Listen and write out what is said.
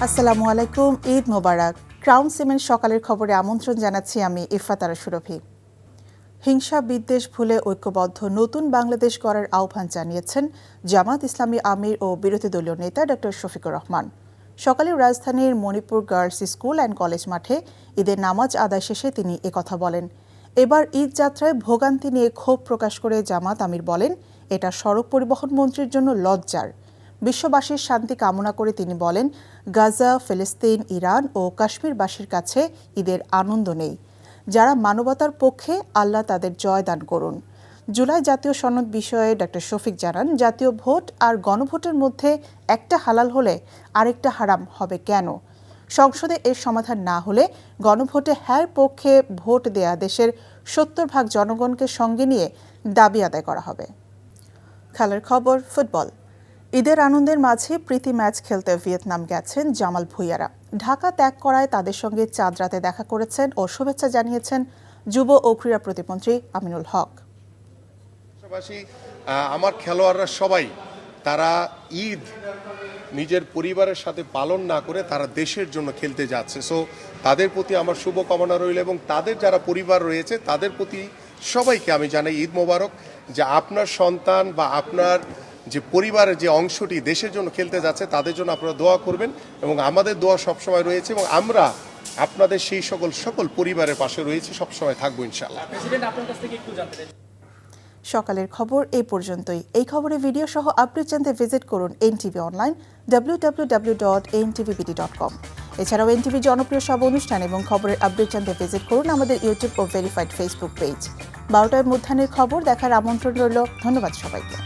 আসসালামু আলাইকুম, ঈদ মোবারক। Crown cement সকালের খবরে আমন্ত্রণ জানাচ্ছি আমি ইফফাত আরা সুরভি। হিংসা বিদ্বেষ ভুলে ঐক্যবদ্ধ নতুন বাংলাদেশ গড়ার আহ্বান জানিয়েছেন জামাত ইসলামী আমির ও বিরোধী দলীয় নেতা ডক্টর শফিকুর রহমান। সকালে রাজধানীর Manipur girls school and college মাঠে ঈদের নামাজ আদায় শেষে তিনি একথা বলেন। এবার ঈদ যাত্রায় ভোগান্তি নিয়ে ক্ষোভ প্রকাশ করে জামাত আমির বলেন, এটা সড়ক পরিবহন মন্ত্রীর জন্য লজ্জার। বিশ্ববাসীর শান্তি কামনা করে তিনি বলেন, গাজা, ফিলিস্তিন, ইরান ও কাশ্মীরবাসীর কাছে ঈদের আনন্দ নেই। যারা মানবতার পক্ষে, আল্লাহ তাদের জয় দান করুন। জুলাই জাতীয় সনদ বিষয়ে ডক্টর শফিক জানান, জাতীয় ভোট আর গণভোটের মধ্যে একটা হালাল হলে আরেকটা হারাম হবে কেন? সংসদে এর সমাধান না হলে গণভোটে হ্যার পক্ষে ভোট দেয়া দেশের ৭০% জনগণকে সঙ্গে নিয়ে দাবি আদায় করা হবে। খেলার খবর, ফুটবল। ঈদের আনন্দের মাঝে প্রীতি ম্যাচ খেলতে ভিয়েতনাম গেছেন জামাল ভুঁইয়ারা। ঢাকা ত্যাগ করায় তাদের সঙ্গে চাঁদ রাতে দেখা করেছেন ও শুভেচ্ছা জানিয়েছেন যুব ও ক্রীড়া প্রতিমন্ত্রী আমিনুল হক। আমার খেলোয়াড়রা সবাই তারা ঈদ নিজের পরিবারের সাথে পালন না করে তারা দেশের জন্য খেলতে যাচ্ছে। সো তাদের প্রতি আমার শুভকামনা রইল এবং তাদের যারা পরিবার রয়েছে তাদের প্রতি সবাইকে আমি জানাই ঈদ মোবারক, যে আপনার সন্তান বা আপনার যে পরিবারের যে অংশটি দেশের জন্য খেলতে যাচ্ছে তাদের জন্য আপনারা দোয়া করবেন এবং আমাদের দোয়া সবসময় রয়েছে এবং আমরা আপনাদের সেই সকল পরিবারের পাশে রয়েছি, সবসময় থাকবো ইনশাআল্লাহ। সকালের খবর এই পর্যন্তই। এই খবরের ভিডিও সহ আপডেট জানতে ভিজিট করুন এনটিভি অনলাইন www.ntvbd.com। এছাড়াও এনটিভি জনপ্রিয় সব অনুষ্ঠান এবং খবরের আপডেট জানতে ভিজিট করুন আমাদের ইউটিউব ও ভেরিফাইড ফেসবুক পেজ। 12টায় মধ্যাহ্নের খবর দেখার আমন্ত্রণ রইল। ধন্যবাদ সবাইকে।